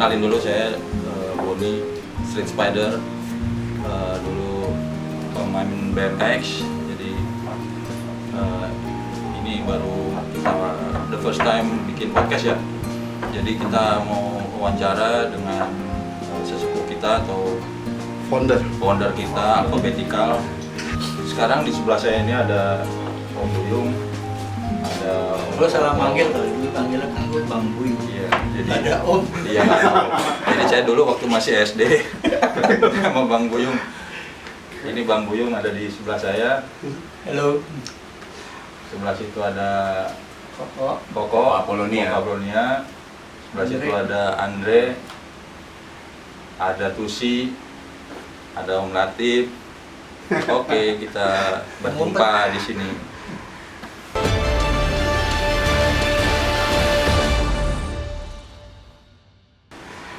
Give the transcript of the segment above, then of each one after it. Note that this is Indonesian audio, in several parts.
kenalin dulu saya Boni Street Spider, dulu pemain BMX. Jadi ini baru kita the first time bikin podcast ya. Jadi kita mau wawancara dengan sesepuh kita atau founder kita Alphabetical. Sekarang di sebelah saya ini ada Om Buyung, ada Gue salah manggil kalau dulu panggilnya kan gue Bang Bui. Iya, jadi Ada Om. Iya. Jadi saya dulu waktu masih SD sama Bang Buyung. Ini Bang Buyung ada di sebelah saya. Halo. Sebelah situ ada Koko. Apolonia. Sebelah situ ada Andre, ada Tusi, ada Om Latif. Oke, kita berjumpa di sini.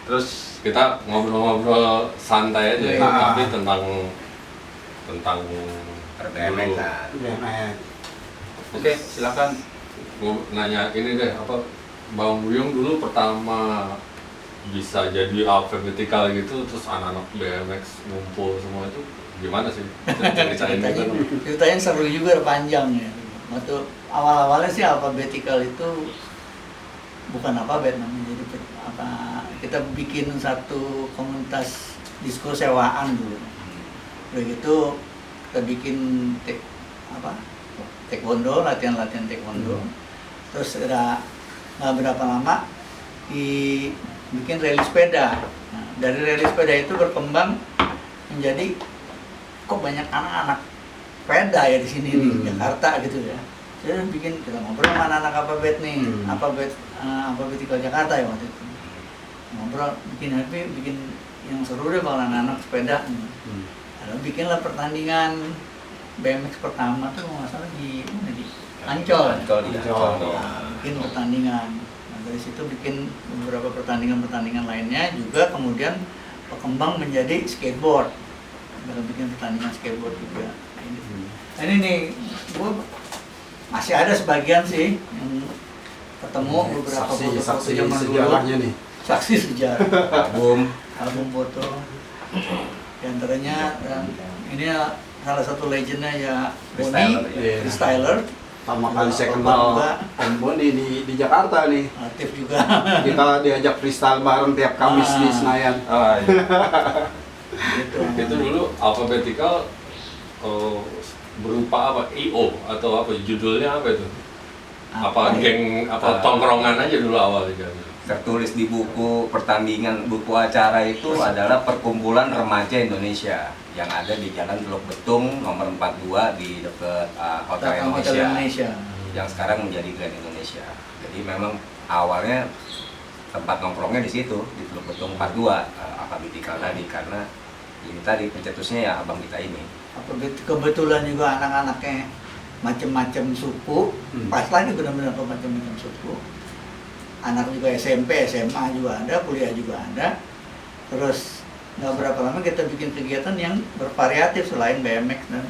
Terus kita ngobrol-ngobrol santai aja, tapi tentang BMX. Oke, silakan. Mau nanya ini deh, apa Bang Buyung dulu pertama bisa jadi Alphabetical gitu, terus anak-anak BMX ngumpul semua itu gimana sih? Ceritain gitu. Ceritanya seru juga, panjang ya. Waktu awal-awalnya sih Alphabetical itu bukan alfabet namanya, jadi kita bikin satu komunitas disco sewaan dulu. Udah gitu kita bikin taekwondo, latihan taekwondo. Terus nggak berapa lama bikin rally sepeda. Nah, dari rally sepeda itu berkembang menjadi kok banyak anak-anak sepeda ya di sini di Jakarta gitu ya. Jadi kita ngobrol sama anak-anak Alphabet nih, Alphabetical Jakarta ya waktu itu. Ngobrol bikin yang seru deh kalau anak-anak sepeda. Lalu bikinlah pertandingan BMX pertama tuh nggak salah di Ancol. Bikin pertandingan. Nah, dari situ bikin beberapa pertandingan lainnya juga, kemudian berkembang menjadi skateboard. Baru bikin pertandingan skateboard juga. Nah, ini nih, gue masih ada sebagian sih yang ketemu beberapa foto-foto zaman dulu. Nih. Saksi sejarah. Album foto. Di antaranya ini salah satu legendnya ya Boni, freestyler. Pertama kali saya kenal Om Boni di Jakarta nih. Aktif juga. Kita diajak freestyle bareng tiap Kamis di Senayan. Iya. Itu dulu Alphabetical berupa apa? IO atau apa? Judulnya apa itu? Apa geng, apa tongkrongan aja dulu awalnya? Tertulis di buku pertandingan, buku acara itu adalah Perkumpulan Remaja Indonesia yang ada di Jalan Teluk Betung nomor 42 di dekat Hotel Indonesia yang sekarang menjadi Grand Indonesia. Jadi memang awalnya tempat nongkrongnya di situ di Teluk Betung 42 Alphabetical tadi, karena ini tadi pencetusnya ya abang kita ini. Kebetulan juga anak-anaknya macam-macam suku, pas lagi benar-benar macam-macam suku. Anak juga SMP, SMA juga ada, kuliah juga ada. Terus nggak berapa lama kita bikin kegiatan yang bervariatif selain BMX dan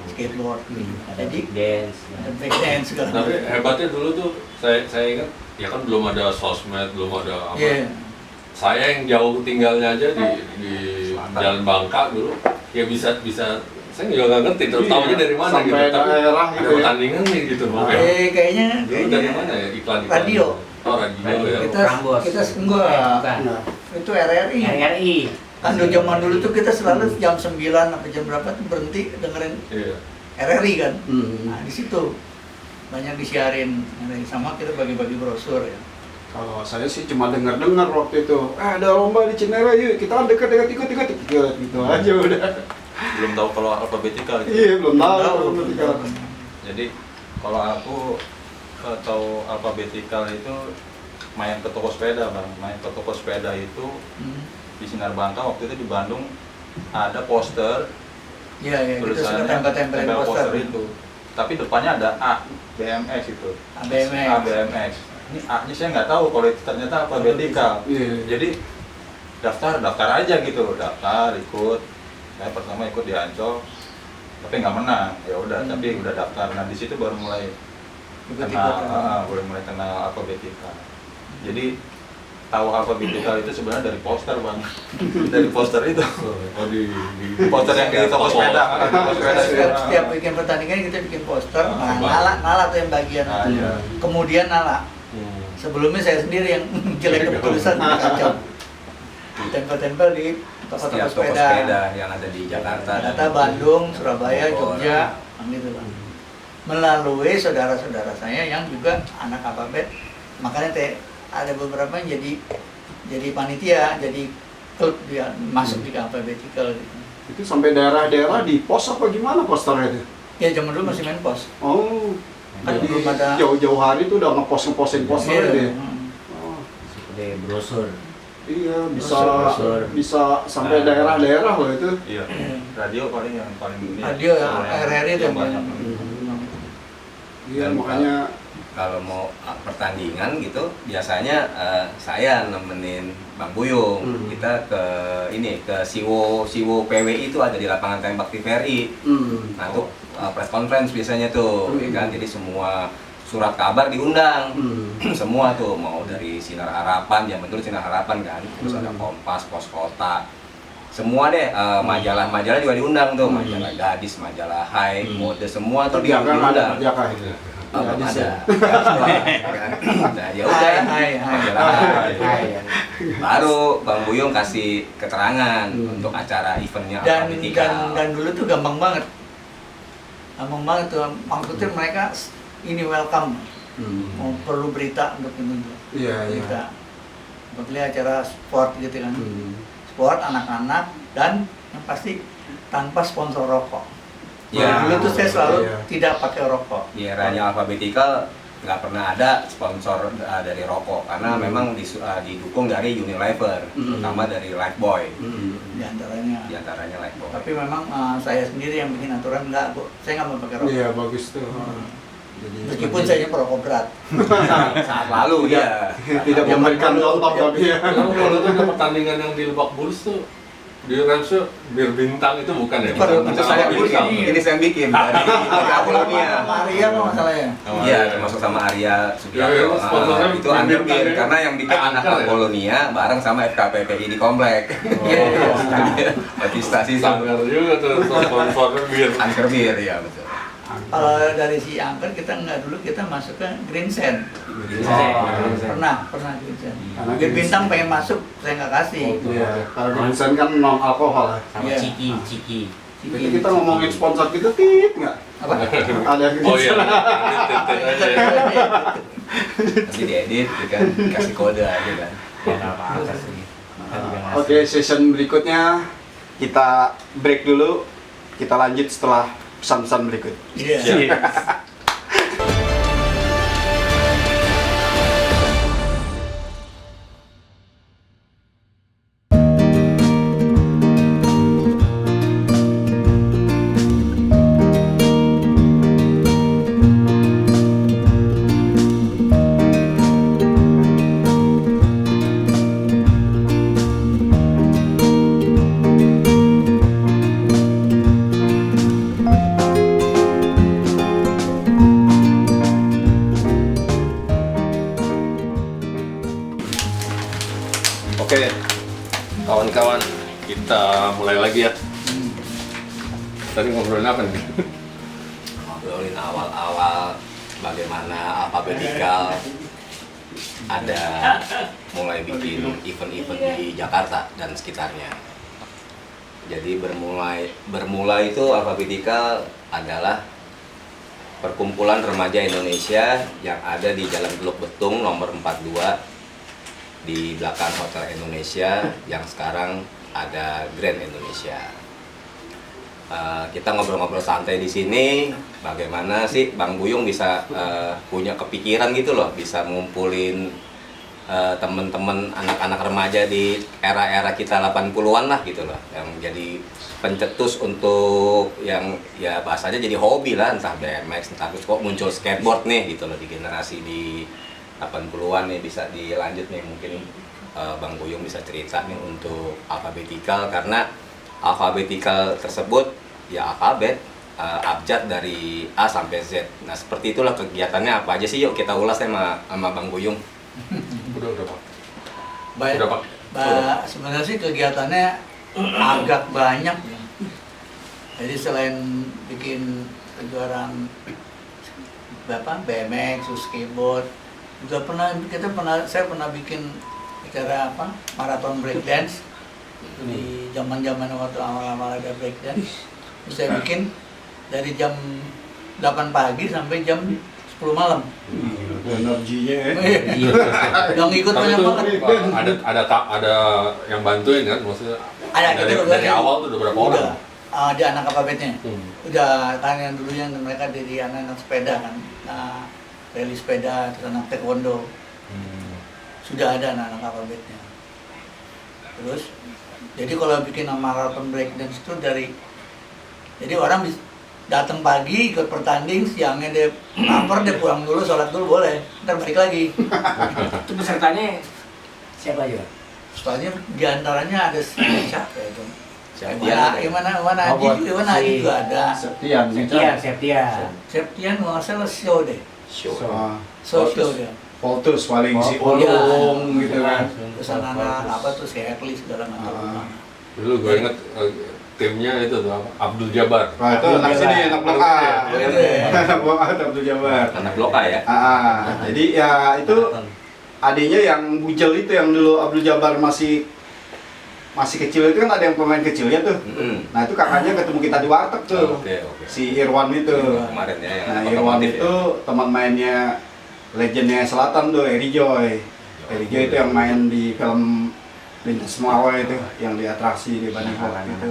skateboard. Ada Jadi break dance segala. Tapi hebatnya dulu tuh saya ingat ya kan belum ada sosmed, belum ada apa. Yeah. Saya yang jauh tinggalnya aja di Jalan Bangka dulu, ya bisa saya juga nggak ngerti terus tahunya dari mana Sampai gitu. Tapi daerah ada gitu ya. pertandingan nih gitu. Kayaknya Dulu dari mana ya iklan? radio. Oh radio ya. Kita enggak. Itu RRI. Kan dulu zaman dulu tuh kita selalu jam 9 sampai jam berapa tuh berhenti dengerin Iya. RRI kan. Nah, di situ banyak disiarin sama kita bagi-bagi brosur ya. Kalau saya sih cuma dengar waktu itu, ada lomba di Cinere, yuk kita dekat ikut gitu aja udah. Belum tahu kalau Alphabetical gitu. Iya, belum tahu Alphabetical. Jadi kalau aku tahu Alphabetical itu main ke toko sepeda, Bang. Main ke toko sepeda itu di Sinar Bangka waktu itu di Bandung ada poster. Iya, kita suka tulisannya tempel-tempelin tempel poster itu. Tapi depannya ada A BMX itu. ABMX. ABMX. Ini A-nya saya nggak tahu kalau itu ternyata Alphabetical. Iya. Jadi daftar aja gitu, daftar ikut. Saya pertama ikut di Ancol, tapi nggak menang. Ya udah, tapi udah daftar. Nah di situ baru mulai kenal Alphabetical. Jadi tahu alfabetikal itu sebenarnya dari poster bang, dari poster itu, Oh di poster yang di toko sepeda. Toko sepeda itu. Setiap bikin pertandingan kita bikin poster, Nala tuh yang bagian. Iya. Kemudian Nala. Sebelumnya saya sendiri yang jelek keputusan kacau. Tempel-tempel di Setiap toko-toko toko sepeda. sepeda yang ada di Jakarta Data Bandung, Surabaya, Bogor. Jogja, gitu lah. Melalui saudara-saudara saya yang juga anak alfabet, makanya ada beberapa yang jadi panitia, jadi klub dia masuk di alfabetikal gitu. Itu sampai daerah-daerah di pos apa gimana posternya itu? Ya zaman dulu masih main pos. Oh, Kan jadi belum ada- jauh-jauh hari itu udah ngepost-ngepostin poster Iya, deh. hmm. Oh, Seperti brosur. iya Brosur. bisa sampai daerah-daerah loh itu. Iya. Radio paling yang paling ini. Radio ya, soalnya RRI itu yang banyak. Iya Dan makanya kalau mau pertandingan gitu biasanya saya nemenin Bang Buyung. Kita ke Siwo PWI itu ada di lapangan tembak TVRI. Nah itu press conference biasanya tuh, ya kan? Jadi semua surat kabar diundang, semua tuh mau dari Sinar Harapan, yang betul Sinar Harapan kan, terus ada Kompas, Pos Kota, semua deh majalah-majalah juga diundang tuh, majalah Gadis, majalah Hai, Mode, semua tuh Perjaka diundang. ada Perjaka. Oh, belum Gadis ada. ya. Nah, ya udah. Hai. Majalah Hai. Baru Bang Buyung kasih keterangan untuk acara eventnya alfabetikal. Dan dulu tuh gampang banget tuh, maksudnya mereka ini welcome, mau perlu berita untuk itu, Iya, iya. berita, seperti acara sport gitu kan, sport anak-anak dan yang pasti tanpa sponsor rokok. Ya. Dulu tuh saya selalu Iya. tidak pakai rokok. Di eranya alfabetikal nggak pernah ada sponsor dari rokok karena memang didukung dari Unilever, terutama dari Lifebuoy, Di antaranya. di antaranya Lifebuoy. Tapi memang saya sendiri yang bikin aturan enggak, Bu. Saya nggak mau pakai rokok. Iya bagus tuh. Jadi Meskipun saya perokok berat. Saat lalu ya. tidak Zaman memberikan dulu. contoh tapi ya. Kalau itu ada pertandingan yang di Lebak Bulus tuh di Ramsey bir bintang itu bukan ya? Bukan, Itu saya bintang. bikin, ini saya bikin dari Apolonia. Maria apa masalahnya? Iya, termasuk sama Arya Ya, ya, Sugiarto. sponsornya Itu bir under bintang ya. karena yang bikin anak Angker ya? Apolonia bareng sama FKPPI di komplek. Iya, iya. Batista sih Sanggar juga tuh sponsornya bir. Angker bir ya betul. Kalau dari si Angker kita nggak, dulu kita masuk ke Green Sand. Pernah Green Sand. Karena Bir Green bintang Sand. pengen masuk, saya nggak kasih. Iya, kalau di Vincent kan non alkohol ya. Sama Iya. Ciki. Jadi kita ngomongin sponsor kita tit nggak? Apa? Ada Oh iya. Nanti diedit ya kan, kasih kode aja kan. Ya nggak apa-apa sih. Kita juga ngasih. Oke, session berikutnya kita break dulu. Kita lanjut setelah pesan-pesan berikut. Iya. Oke, kawan-kawan, kita mulai lagi ya. Tadi ngobrolin apa nih? Ngobrolin awal-awal bagaimana alfabetikal ada mulai bikin event-event di Jakarta dan sekitarnya. Jadi bermula itu alfabetikal adalah perkumpulan remaja Indonesia yang ada di Jalan Teluk Betung nomor 42 di belakang Hotel Indonesia yang sekarang ada Grand Indonesia. Kita ngobrol-ngobrol santai di sini, bagaimana sih Bang Buyung bisa punya kepikiran gitu loh, bisa ngumpulin teman-teman anak-anak remaja di era-era kita 80-an lah gitu loh, yang jadi pencetus untuk yang ya bahasanya jadi hobi lah, entah BMX, entah terus kok muncul skateboard nih gitu loh di generasi di 80-an nih. Bisa dilanjut nih mungkin Bang Buyung bisa cerita nih untuk alfabetikal, karena alfabetikal tersebut ya alfabet abjad dari A sampai Z. Nah seperti itulah kegiatannya apa aja sih, yuk kita ulas sama Bang Buyung. Udah Pak. Banyak, Udah Pak? sebenarnya sih kegiatannya agak banyak ya. Jadi selain bikin kejuaraan BMX, skateboard, juga saya pernah bikin acara maraton breakdance di zaman waktu awal-awal ada breakdance. Terus saya bikin dari jam 8 pagi sampai jam 10 malam. Energinya ya. Yang ikut Tapi banyak itu banget. ada yang bantuin kan, maksudnya Ada, dari awal tuh udah berapa orang? Udah, ada anak alfabetnya. Hmm. Udah kan yang dulu yang mereka jadi anak-anak sepeda kan, rally sepeda, terus anak taekwondo. Sudah ada anak-anak alfabetnya. Terus, jadi kalau bikin marathon breakdance itu jadi orang datang pagi ikut pertanding, siangnya dia lapar, dia pulang dulu, sholat dulu boleh, ntar balik lagi. Itu pesertanya siapa aja? Soalnya diantaranya ada siapa ya itu? Gimana Oh, Haji juga ada. Septian. Septian nggak salah show deh. Show. Show dia. Voltus paling si Oh, Ulung gitu kan. Terus anak apa tuh si Eklis segala macam. Dulu gue inget timnya itu tuh apa? Abdul Jabar. Wah itu anak sini, anak blok A. Anak blok A itu Abdul Jabar. Anak blok A ya. Jadi ya itu adiknya yang bujel itu yang dulu Abdul Jabar masih kecil itu kan ada yang pemain kecilnya tuh. Nah itu kakaknya ketemu kita di warteg tuh. Oke. Si Irwan itu. Kemarin ya yang Nah otomotif Irwan ya. itu teman mainnya legendnya Selatan tuh, Eri Joy. Eri Joy itu yang main di film Lintas Mawar itu, yang di atraksi di Banihok gitu.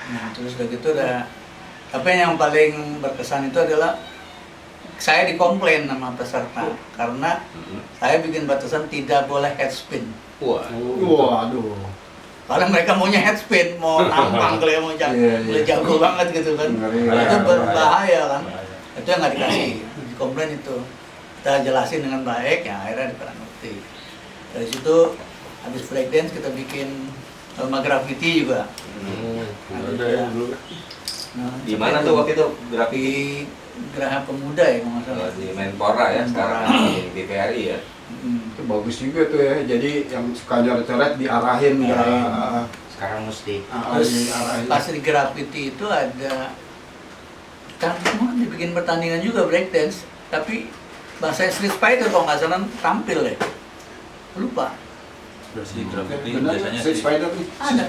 Nah terus udah gitu tapi yang paling berkesan itu adalah saya dikomplain sama peserta karena saya bikin batasan tidak boleh head spin. Waduh. Kalau mereka maunya head spin, mau tampang, kalau mau jago banget gitu kan, itu berbahaya kan. Itu yang nggak dikasih, dikomplain itu. Kita jelasin dengan baik, ya akhirnya pada ngerti. Dari situ habis breakdance kita bikin lomba graffiti juga. Ada ya dulu. Nah, Di mana tuh waktu itu graffiti? Di Geraha Pemuda ya kalau nggak salah. Di Menpora ya sekarang di TVRI ya. Itu bagus juga tuh ya. Jadi yang suka coret-coret diarahin ya. Sekarang mesti. Terus pas di graffiti itu ada kan semua dibikin pertandingan juga breakdance, tapi bahasa Street Fighter kalau nggak salah tampil ya. Lupa. Si graffiti Benar, biasanya Street sih Fighter nih. Ada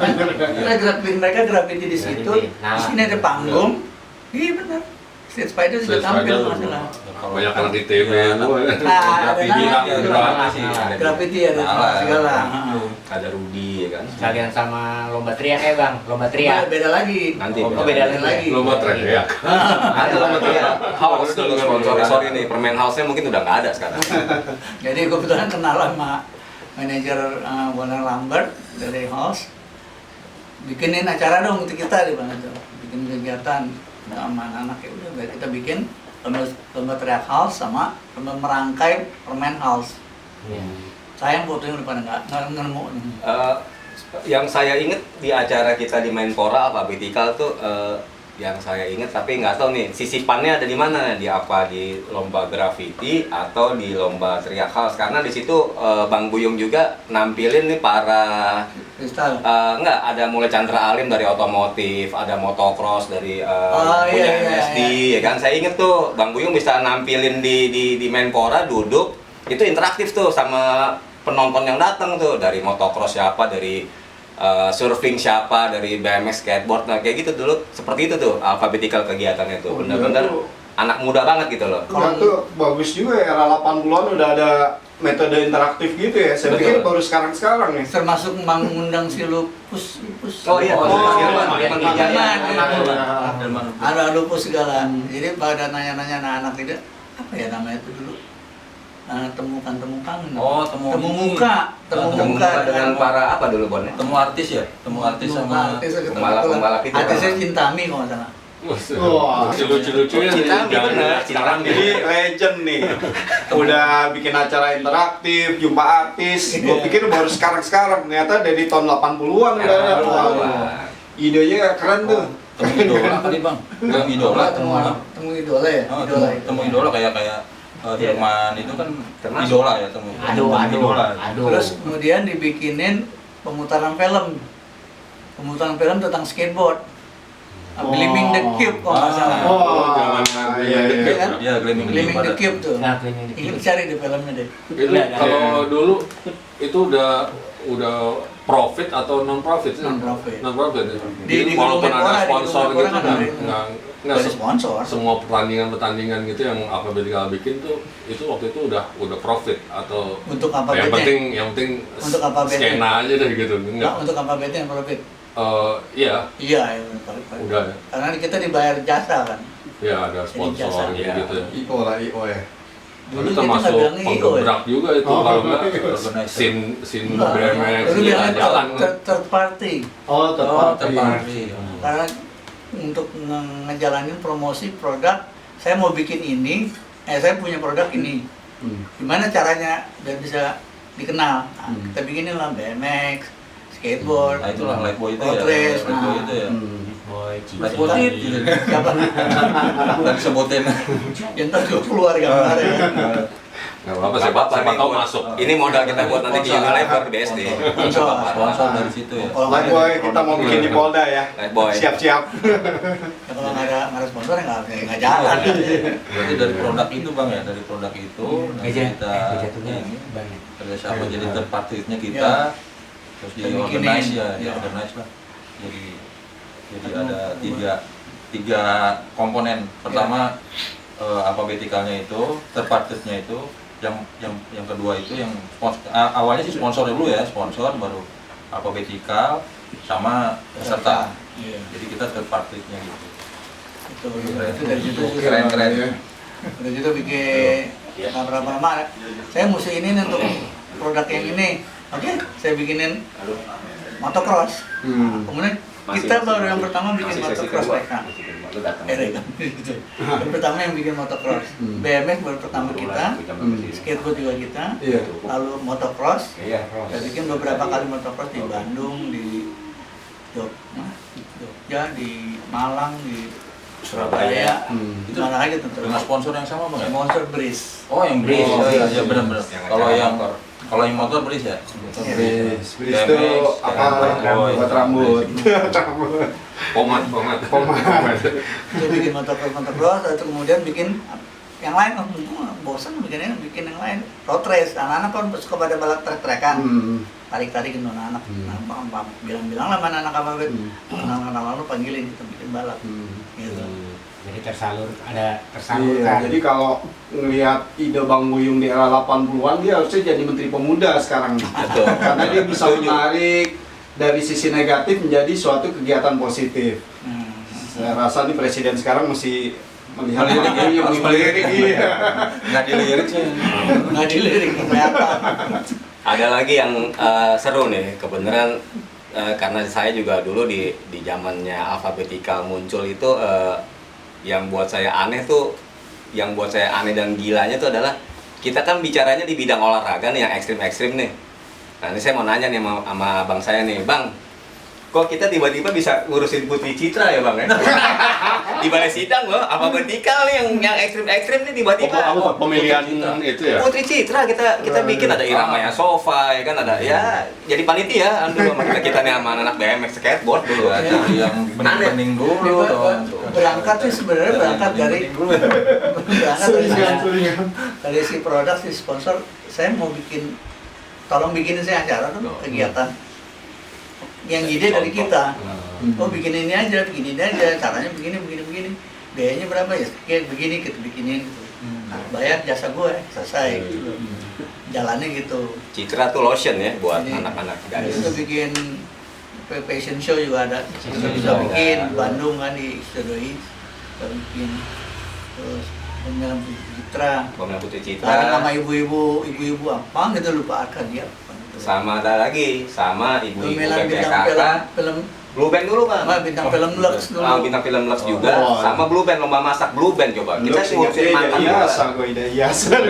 kan? Mereka graffiti di situ. Di sini ada panggung. Iya benar. Street Fighter juga tampil nggak salah. Banyak anak di TV. graffiti ada sih graffiti ada segala. Ada Rudi ya kan. Sekalian sama lomba teriak ya bang, lomba teriak. Beda lagi. Nanti beda lagi. Lomba teriak. Ada lomba teriak. House dulu sorry nih, permen house-nya mungkin udah nggak ada sekarang. Jadi kebetulan kenal sama manajer Warner Lambert dari House. Bikinin acara dong untuk kita di mana tuh. Bikin kegiatan sama anak-anak ya udah kita bikin lomba teriak house sama lomba merangkai permen house. Sayang fotonya udah pada nggak nemu. Yang saya inget di acara kita di Menpora Alphabetikal tuh yang saya inget tapi nggak tahu nih sisipannya ada di mana, di apa, di lomba graffiti atau di lomba teriak house, karena di situ Bang Buyung juga nampilin nih para enggak, ada mulai Chandra Alim dari otomotif, ada motocross dari punya MSD ya kan. Saya inget tuh Bang Buyung bisa nampilin di Menpora, duduk itu interaktif tuh sama penonton yang datang tuh, dari motocross siapa, dari surfing siapa, dari BMX skateboard, nah kayak gitu dulu, seperti itu tuh alphabetical kegiatannya tuh, bener-bener anak muda banget gitu loh. Kalau tuh bagus juga ya, era 80-an udah ada metode interaktif gitu ya. Saya pikir baru sekarang ya. Termasuk mengundang si Lupus. Oh iya, ada Lupus segala. Jadi pada nanya-nanya anak-anak itu apa ya namanya itu dulu? Temukan. Oh, temu muka dengan para apa dulu Bon? temu artis ya, temu artis sama pembalap itu. Artisnya Cintami kalau nggak salah. Wah, lucu-lucunya sekarang jadi legend nih. Udah bikin acara interaktif, jumpa artis. Gue pikir baru sekarang, ternyata dari tahun 80-an udah ada. Idenya keren tuh. Temu idola kali bang, temu idola, Temu idola ya, temu idola kayak Hilman itu kan Termasuk. idola ya teman. Idola. Terus kemudian dibikinin pemutaran film tentang skateboard. Gleaming the Cube kalau nggak salah. Iya. kan? Iya, Gleaming Gleaming the Cube tuh. Nah, Gleaming the Ingin Cube. cari di filmnya deh. Itu kalau dulu itu udah profit atau non profit? Non-profit. Non profit. Di Walaupun Gedung ada Menpora, sponsor di Gedung gitu Menpora nggak Dari sponsor. semua pertandingan gitu yang Alphabetica bikin tuh itu waktu itu udah profit atau Untuk apa yang bedanya? penting Untuk apa bedanya? skena aja deh gitu Nah, enggak untuk apa beda yang profit? iya Iya, ya, profit. udah ya. Karena kita dibayar jasa kan. Ya ada sponsor jasa, gitu, ya. gitu ya. IO lah, IO ya. Dulu Tapi kita termasuk nggak bilangnya IO ya. penggebrak juga itu Oh, kalau nggak organizer. sin Enggak. BMX Dulu jalan bilangnya jalan third party. Oh, Terparti. Karena untuk ngejalanin promosi produk, saya mau bikin ini, saya punya produk ini. Gimana caranya biar bisa dikenal? Nah, kita bikinin lah BMX, skateboard, Nah itulah Lifeboy itu road ya. race. Lifeboy Nah, itu ya. Boy, Lifeboy itu. siapa? Dan sebutin. Yang tadi keluar gambar ya. nggak apa-apa siapa tahu masuk Ini modal kita buat nanti di Unilever BSD. Sponsor dari situ ya. Kalau nggak ada- Boy, kita mau bikin di Polda ya. Boy. Siap-siap. ya kalau nggak ada sponsor ya nggak jalan. Berarti dari produk itu bang ya, dari produk itu nanti Meja, kita meja tuh ini banyak. kerjasama jadi third party-nya kita, terus di Kita bikinin. organize ya, di Ya. organize lah. Jadi ada tiga komponen. Pertama alfabeticalnya itu, third party-nya itu, yang kedua itu yang awalnya sih sponsor dulu ya, sponsor baru alfabetical sama peserta. Iya. Jadi kita third party-nya gitu. Itu dari situ Keren. Udah gitu bikin nggak berapa lama saya mesti ini nih untuk produk yang ini. Oke, saya bikinin motocross. Kemudian kita baru yang pertama bikin motocross mereka. Gitu. Yang pertama yang bikin motocross. BMX baru pertama kita, skateboard juga kita. Iya. Lalu motocross. Iya, Saya bikin beberapa kali motocross di Bandung, di Jogja, di Malang, di Surabaya. Itu mana aja tentu. Dengan sponsor yang sama bang ya? Sponsor Breeze. Oh yang Breeze, Oh, iya Breeze. benar-benar. Kalau yang motor Breeze ya? Bris itu BMX, apa? Boy. Buat rambut. pomat Itu bikin motocross, atau kemudian bikin yang lain. Bosan bikin yang lain. Road race, anak-anak kan suka pada balap trek-trekan. Tarik-tarikin anak-anak. Nah, bilang-bilang lah mana anak apa anak-anak lalu panggilin kita bikin balap. Gitu. Jadi tersalur, ada Iya, tersalurkan. jadi kalau ngelihat ide Bang Buyung di era 80-an, dia harusnya jadi Menteri Pemuda sekarang. Betul. Karena dia bisa menarik dari sisi negatif menjadi suatu kegiatan positif. Saya rasa nih Presiden sekarang mesti melihat Harus melirik. iya. Nggak dilirik sih. Nggak dilirik kelihatan. Ada lagi yang seru nih, kebenaran karena saya juga dulu di zamannya Alphabetica muncul itu yang buat saya aneh dan gilanya tuh adalah kita kan bicaranya di bidang olahraga nih yang ekstrim-ekstrim nih. Nah ini saya mau nanya nih sama abang saya nih, Bang, kok kita tiba-tiba bisa ngurusin Putri Citra ya Bang ya? Di balai sidang loh, Alphabetica nih yang ekstrim-ekstrim nih tiba-tiba. pemilihan itu ya Putri Citra kita bikin ada Iramaya Sofa ya kan ada ya jadi panitia dulu sama kita nih sama anak BMX skateboard dulu Ya, cari yang bening-bening dulu dong. Berangkat sih sebenarnya berangkat dari dari si produk, si sponsor. Saya mau bikin, tolong bikinin saya acara tuh kegiatan yang ide dari kita. Oh bikin ini aja, caranya begini. Biayanya berapa ya? Kayak begini kita bikinin gitu. Nah, bayar jasa gue, selesai. Jalannya gitu. Citra tuh lotion ya buat Jadi, anak-anak Itu guys. bikin fashion show juga ada. Kita bisa bikin di Bandung kan di Stadioi. Kita bikin terus pemilihan Citra. Pemilihan Putri Bareng Citra sama ibu-ibu apa gitu lupa Arkadia. sama ada lagi sama ibu-ibu Pemilihan bintang PPKK film Blue Band dulu Bang. bintang film Lux dulu. Bintang film Lux juga Oh. sama Blue Band lomba masak Blue Band coba. Kita sih ngurusin makan juga. ide hiasan.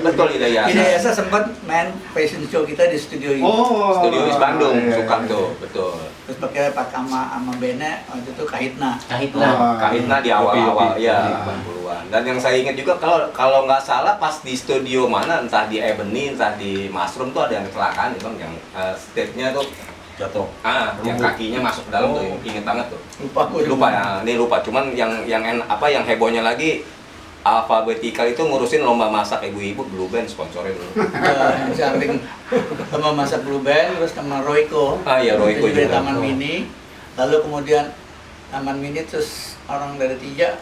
Betul ide ya. Ide Yasa sempat main fashion show kita di studio ini. Oh. Studio di Bandung iya, suka iya. tuh, betul. Terus pakai Pak sama Bene waktu itu Kahitna. Kahitna. Wah. Kahitna di awal-awal ya 80-an. Dan yang saya ingat juga kalau nggak salah pas di studio mana, entah di Ebony, entah di Mushroom tuh ada yang kecelakaan ya bang, yang stage-nya tuh jatuh. yang kakinya masuk ke dalam tuh, inget banget tuh. Lupa Ya, ini lupa. Cuman yang hebohnya lagi, Alphabetikal itu ngurusin lomba masak ibu-ibu Blue Band sponsornya dulu. Di samping sama masak Blue Band, terus sama Royco. Iya Royco Dari juga. Taman Mini. Lalu kemudian Taman Mini terus orang dari Tija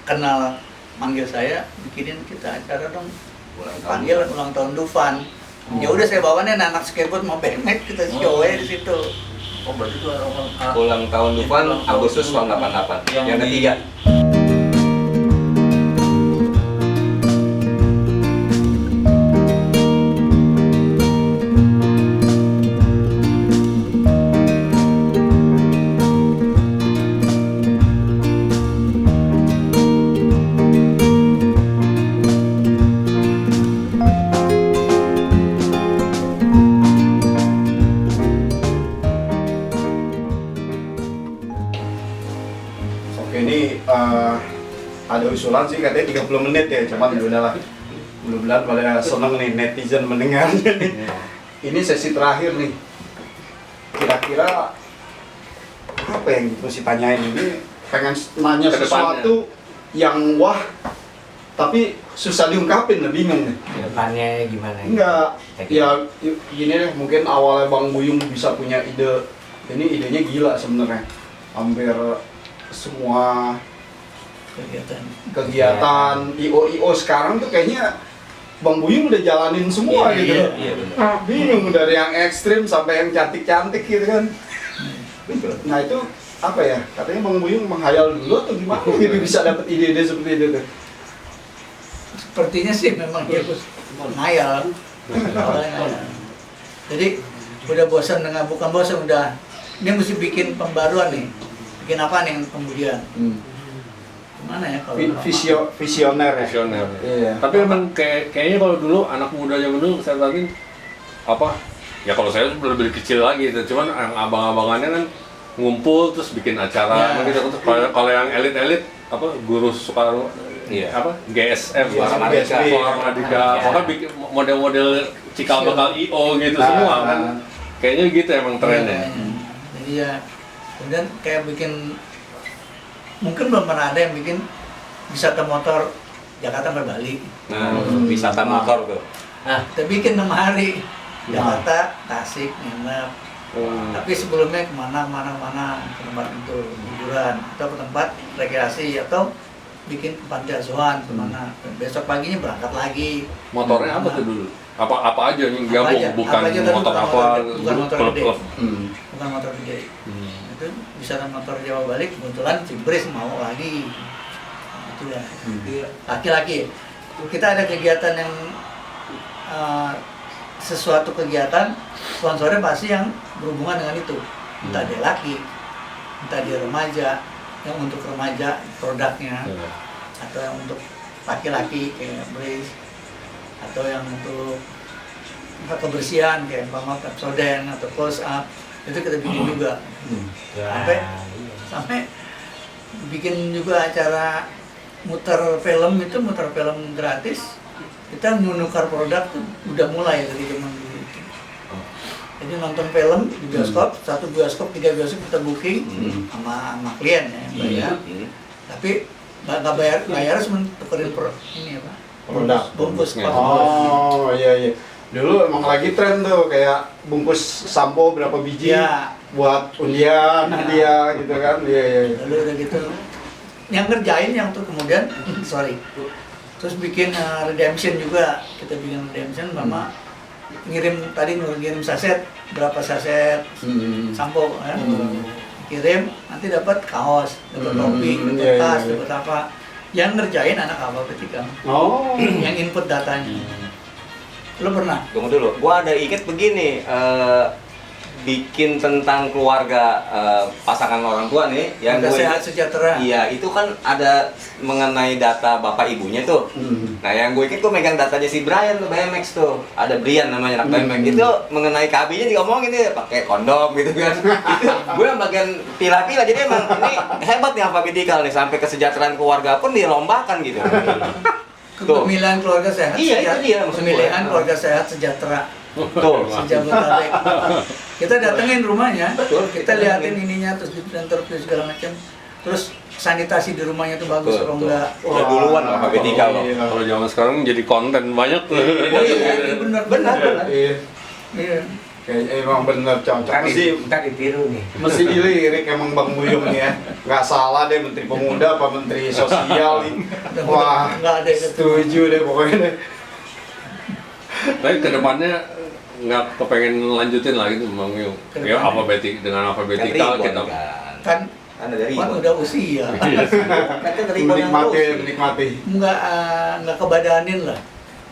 kenal, manggil saya, bikinin kita acara dong. Panggil ulang tahun Dufan. Ya udah saya bawa nih anak skateboard mau BMX, kita show di situ. Oh berarti itu Ulang tahun Dufan Agustus tahun 88. Yang ketiga. Oke, ini ada usulan sih katanya 30 menit ya, cuman udahlah. Mudah-mudahan pada seneng nih netizen mendengarnya nih. Ini sesi terakhir nih. Kira-kira apa yang mesti tanyain ini? Pengen nanya Ke depannya. sesuatu yang wah, tapi susah diungkapin, bingung nih. Depannya gimana? Enggak, ya gini deh, mungkin awalnya Bang Buyung bisa punya ide. Ini idenya gila sebenarnya. Hampir semua kegiatan IO sekarang tuh kayaknya Bang Buyung udah jalanin semua gitu. Iya benar. Bingung dari yang ekstrim sampai yang cantik-cantik gitu kan. Nah itu apa ya? Katanya Bang Buyung menghayal dulu atau gimana gitu bisa dapat ide-ide seperti itu tuh. Sepertinya sih memang dia ngayal. Jadi udah bosan dengan, bukan bosan, udah dia mesti bikin pembaruan nih. Bikin apa nih kemudian? Gimana ya kalau Visioner ya. Visioner. Iya. Tapi emang kayaknya kalau dulu anak muda zaman dulu saya tadi apa? Ya kalau saya lebih kecil lagi, cuman yang abang-abangannya kan ngumpul terus bikin acara Ya. gitu. Kalau yang elit-elit apa guru Soekarno Iya. apa GSM Suara Madika. Suara Madika. Ya. Maka bikin model-model cikal bakal IO gitu semua kan. Kayaknya gitu emang trennya. Jadi ya kemudian kayak bikin, mungkin belum pernah ada yang bikin wisata motor Jakarta sampai Bali. Nah, wisata motor tuh. Nah, kita bikin 6 hari Jakarta, Tasik, nginep. Tapi sebelumnya kemana ke tempat itu hiburan atau ke tempat rekreasi atau bikin ke panti asuhan kemana. Dan besok paginya berangkat lagi. Motornya apa tuh dulu? Apa aja yang gabung, aja, bukan apa aja, tapi motor bukan apa, motor gede, bukan motor gede. klub-klub. Bukan motor gede. Itu wisata motor Jawa Bali, kebetulan Cibris mau lagi. Itu ya. Laki-laki. Kita ada kegiatan yang sesuatu kegiatan sponsornya pasti yang berhubungan dengan itu. Entah dia laki, entah dia remaja, yang untuk remaja produknya, atau yang untuk laki-laki kayak Brace, atau yang untuk kebersihan kayak Pepsodent atau Close Up, itu kita bikin juga. Sampai bikin juga acara muter film gratis. Kita menukar produk tuh udah mulai dari zaman dulu itu. Jadi nonton film di bioskop, 1 bioskop, 3 bioskop kita booking sama klien ya, bayar. Tapi nggak bayar cuma tukerin ini apa? Produk. Bungkus. Oh iya. Dulu emang lagi tren tuh kayak bungkus sampo berapa biji Iya. buat undian, hadiah gitu kan. Iya. Lalu udah gitu, yang ngerjain yang tuh kemudian, terus bikin redemption juga, kita bikin redemption sama ngirim saset, berapa saset sampo ya. Kirim, nanti dapat kaos, dapat topi, dapat tas, dapat apa. Yang ngerjain anak Alphabetikal, Oh. yang input datanya. Lo pernah? Tunggu dulu, gua ada inget begini, bikin tentang keluarga pasangan orang tua nih yang Keluarga gue sehat sejahtera. Iya, itu kan ada mengenai data bapak ibunya tuh. Nah, yang gue ikut gue megang datanya si Brian tuh BMX tuh. Ada Brian namanya anak BMX. Itu mengenai KB-nya diomongin dia pakai kondom gitu kan. Itu gue yang bagian pilah-pilah, jadi emang ini hebat nih alfabetikal nih, sampai kesejahteraan keluarga pun dilombakan gitu. Pemilihan keluarga sehat. Iya, itu dia maksud gue. Pemilihan keluarga sehat sejahtera. Tuh. Sejabodetabek. Kita datengin rumahnya, Betul, kita liatin ininya, terus di interview segala macam. Terus sanitasi di rumahnya tuh bagus atau Betul. enggak. Udah duluan alfabetikal loh. Kalau zaman sekarang jadi konten banyak tuh. Oh iya, benar. Iya. Iya. Kayaknya emang bener cocok. Ntar ditiru nih. Mesti dilirik emang Bang Buyung nih ya. Nggak salah deh Menteri Pemuda apa Menteri Sosial nih. Wah, Nggak ada yang setuju deh pokoknya deh. Tapi kedepannya nggak kepengen lanjutin lagi tuh Bang Yung. Ya dengan alfabetikal kita. kan Kan dari kan udah usia. kan dari Menikmati. Nggak kebadanin lah.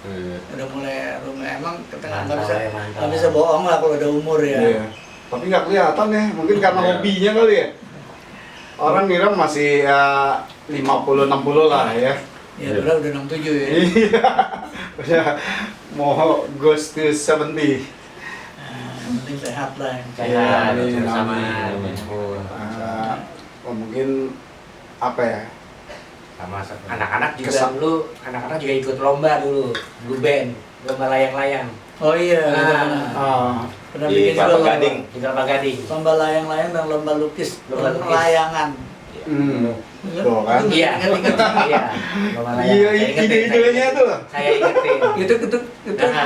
Iya. Udah mulai emang kita nggak Mantap bisa ya, mantap. nggak bisa bohong lah kalau udah umur ya. Iya. Tapi nggak kelihatan ya, mungkin karena Iya. hobinya kali ya. Orang ngira masih 50-60 lah ya. Ya udah 67 ya. Iya. Udah mau goes to 70. Yang penting sehat lah. Sehat, Iya, bersama. amin. Mungkin apa ya? Sama anak-anak juga Kesan. dulu, anak-anak juga ikut lomba dulu band, lomba layang-layang Oh iya, Ah. benar. Ah, Pernah Di bikin juga Kelapa lomba. Gading. di Kelapa Gading. Lomba layang-layang dan lomba lukis, Lomba lukis. layangan. Tuh kan. Iya, Ingat-ingat. iya, lomba layang. Iya, Saya ingetin, ide-idenya saya tuh. Saya ingetin.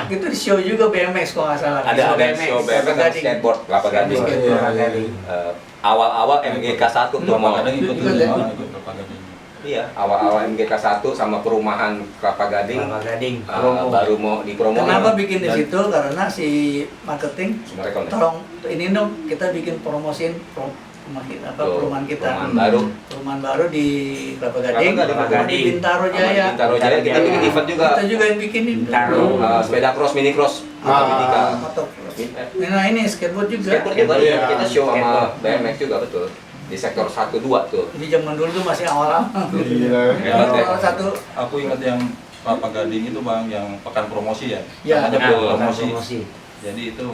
Itu di show juga BMX kalau nggak salah. Ada BMX, show BMX sama Gading. skateboard Kelapa Gading. Gading. Iya, Kelapa iya. Gading. Awal-awal MGK 1 tuh mau. Kadang ikut Ikut juga, ya? ikut Kelapa Gading. Iya, awal-awal MGK 1 sama perumahan Kelapa Gading Kelapa Gading. baru mau dipromoin. Kenapa bikin di Dan situ? Karena si marketing mereka udah- tolong ini dong kita bikin promosiin perumahan kita. Perumahan baru. Perumahan baru di Kelapa Gading, Kelapa Gading. di Bintaro Jaya. Bintaro Jaya kita bikin event juga. Kita juga yang bikinin. Bintaro. Sepeda cross, mini cross, alfabetikal. Motocross. Nah ini skateboard juga. Skateboard juga Iya. kita show sama Skateboard. BMX juga betul. Di sektor 1-2 tuh. Jadi zaman dulu tuh masih awal-awal. Iya. Hebat ya. Awal satu. Aku ingat yang Kelapa Gading itu Bang, yang pekan promosi ya. Ya, Ada betul. promosi. Jadi itu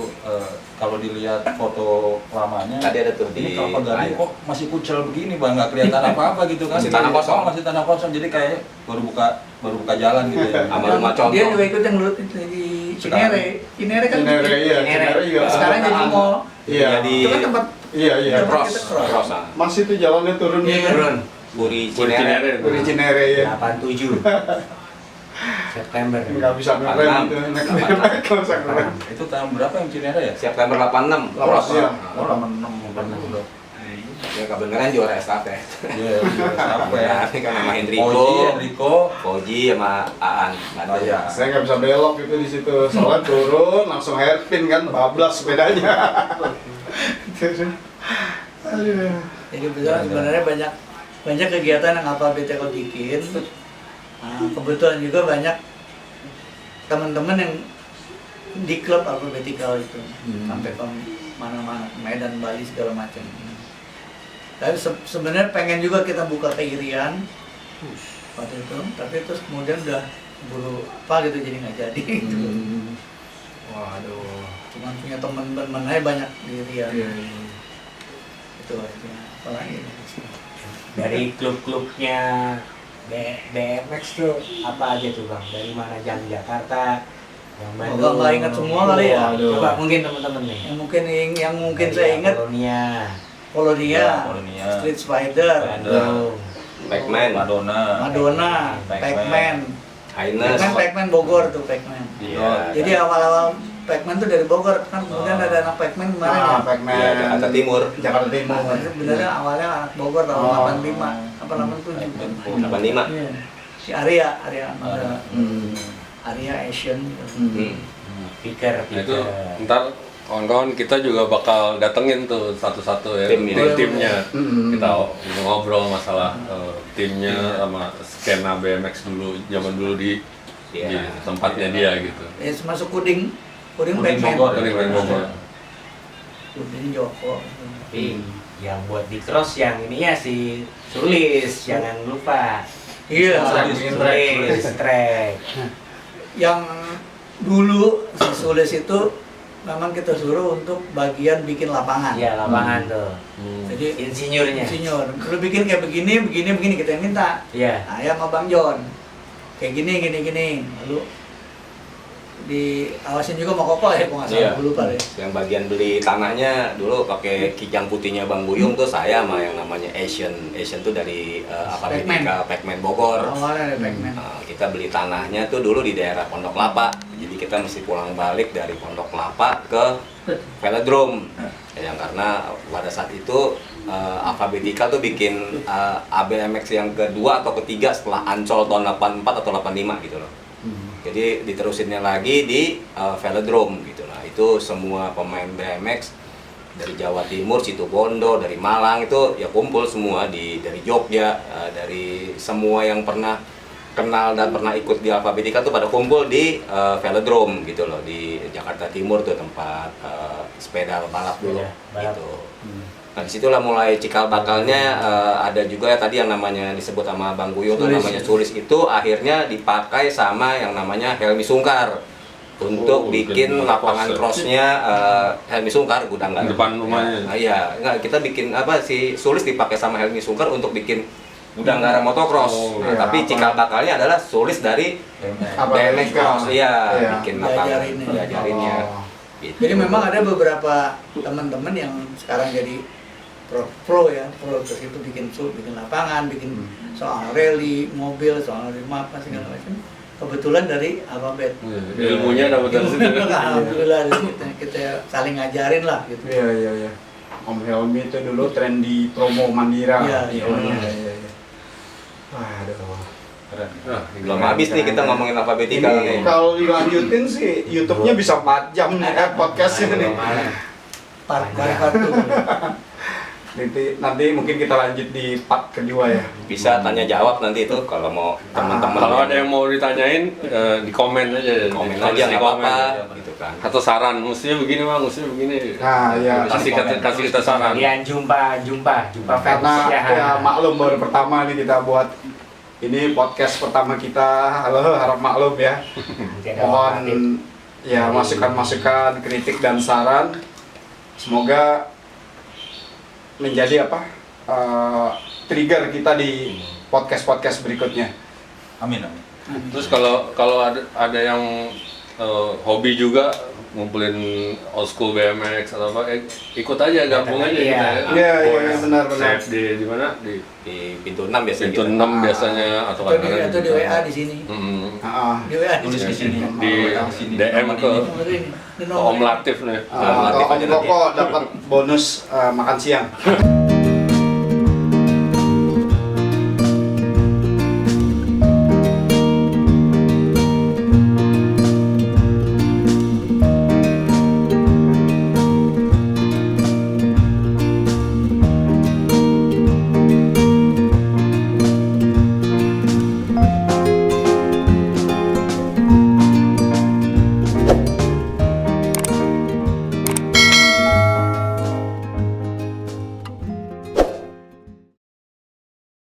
kalau dilihat foto lamanya, Tadi ada tuh ini di Kelapa Gading kok masih kucel begini Bang, nggak kelihatan apa-apa gitu kan. Masih tanah kosong. Oh, masih tanah kosong. Jadi kayak baru buka jalan gitu ya. Sama rumah contoh. Dia juga ikut yang dulu di Cinere. Cinere kan. Cinere, iya. Cinere juga. Sekarang jadi mall. Iya. Jadi Itu kan tempat Iya, iya. Tempat cross. kita cross. Cross. Nah. Masih tuh jalannya turun. Iya. Turun. Puri Puri Cinere. Cinere. Dari Cinere ya. 87 September. Nggak bisa ngerem itu. Naik BMX nggak bisa ngerem. Itu tahun berapa yang Cinere ya? September 86. Cross, iya. Oh, 86. Ya kebenaran juara estafet. Iya, sampai. Ya, ini kan nama Oji, Hendriko, Enrico, Fauji sama Aan. Oh iya. Saya nggak bisa belok itu di situ. Soalnya turun langsung hairpin kan, bablas sepedanya. Aduh. Jadi sebenarnya banyak kegiatan yang alfabetikal bikin. Nah, kebetulan juga banyak teman-teman yang di klub alfabetikal itu sampai ke mana-mana, Medan, Bali segala macam. Tapi sebenarnya pengen juga kita buka ke Irian waktu itu, tapi terus kemudian udah buru apa gitu jadi nggak jadi. Gitu. Waduh. Cuman punya teman-teman aja banyak di Irian. Iya, iya. Itu aja. Apalagi Dari klub-klubnya BMX tuh apa aja tuh Bang? Dari mana, jam Jakarta, yang Bandung? nggak ingat semua kali ya. Waduh. Coba mungkin teman-teman nih. yang mungkin Dari saya ingat Apollonia, Polonia, Polonia, Street Spider, Bandung, Pac-Man, Madonna, Madonna, Pac-Man. Pac-Man. Highness. Pac-Man Bogor tuh Pac-Man. Iya. Jadi awal-awal Pac-Man tuh dari Bogor kan, kemudian ada anak Pac-Man kemarin ya. Pac-Man. Iya, Jakarta Timur. Jakarta Timur. Nah, sebenarnya awalnya anak Bogor tahun Oh. 85 apa 87. 85. Iya. Si Arya ada Hmm. Arya Asian. Hmm. Piker, Nah, itu Piker. ntar kawan-kawan kita juga bakal datengin tuh satu-satu ya Timnya. timnya. Hmm. Kita ngobrol masalah timnya sama skena BMX dulu, zaman dulu di Iya. tempatnya dia gitu. Ya masuk Kuding Kuding Pac-Man. Bogor. Kuding Bogor. ini Joko. Tapi yang buat di cross yang ini ya si Sulis, jangan lupa. Iya, Sulis track. yang dulu si Sulis itu memang kita suruh untuk bagian bikin lapangan. Iya, lapangan tuh. Jadi Insinyurnya. insinyur, lu bikin kayak begini, begini kita yang minta. Iya. Nah, ya sama Bang John. Kayak gini. Lalu diawasin juga sama Koko ya, kalau nggak salah, Iya. gue lupa deh. Yang bagian beli tanahnya dulu pakai kijang putihnya Bang Buyung tuh saya sama yang namanya Asian tuh dari Alphabetica Pacman Bogor. Awalnya ada Pacman. Nah, kita beli tanahnya tuh dulu di daerah Pondok Kelapa. Jadi kita mesti pulang balik dari Pondok Kelapa ke Velodrome. Yang karena pada saat itu Alphabetica tuh bikin ABMX yang kedua atau ketiga setelah Ancol tahun 84 atau 85 gitu loh. Jadi diterusinnya lagi di Velodrome gitu. Nah, itu semua pemain BMX dari Jawa Timur, Situbondo, dari Malang itu ya kumpul semua dari Jogja, dari semua yang pernah kenal dan pernah ikut di Alphabetica tuh pada kumpul di Velodrome gitu loh, di Jakarta Timur tuh tempat sepeda balap dulu Balap. gitu. Nah, disitulah mulai cikal bakalnya ada juga ya tadi yang namanya disebut sama Bang Buyung tuh namanya Sulis itu akhirnya dipakai sama yang namanya Helmi Sungkar untuk bikin lapangan crossnya Helmi Sungkar gudang garam. Depan rumahnya. Nah, iya, enggak kita bikin apa si Sulis dipakai sama Helmi Sungkar untuk bikin gudang garam motocross. Nah, iya, tapi cikal bakalnya adalah Sulis dari BMX cross. Iya, bikin lapangan diajarinnya. Oh. Gitu. Jadi memang ada beberapa teman-teman yang sekarang jadi pro terus itu bikin lapangan, bikin soal rally, mobil, soal apa segala macam. Kebetulan dari Alphabet. Ilmunya dapat dari situ. Alhamdulillah kita saling ngajarin lah gitu. Iya. Om Helmi itu dulu tren di promo Mandira. Iya. Waduh. Nah, Belum habis nih kita ngomongin Alphabetica nih. Ini kalau dilanjutin sih YouTube-nya bisa 4 jam nih podcastnya nih. Part tuh. Nanti mungkin kita lanjut di part kedua ya. Bisa tanya jawab nanti itu kalau mau teman-teman. kalau ada yang mau ditanyain di komen aja. komen Ditulis aja di nggak apa-apa komen. gitu kan. Atau saran, mestinya begini bang, mestinya begini. Nah, iya. Kasih kita saran. Kalian jumpa Karena fans ya maklum baru pertama nih kita buat ini podcast pertama kita. Halo, harap maklum ya. Mohon ya masukan-masukan, kritik dan saran. Semoga menjadi trigger kita di podcast berikutnya. Amin. Terus kalau ada yang hobi juga ngumpulin old school BMX atau apa, ikut aja, gabung aja kita. Iya, benar. Save di mana? Di pintu 6 biasanya. Pintu kita. 6 biasanya atau Atau di WA di sini. Di WA di Tulis di sini. sini. Di DM ke Om Latif nih. Om Koko dapat bonus makan siang.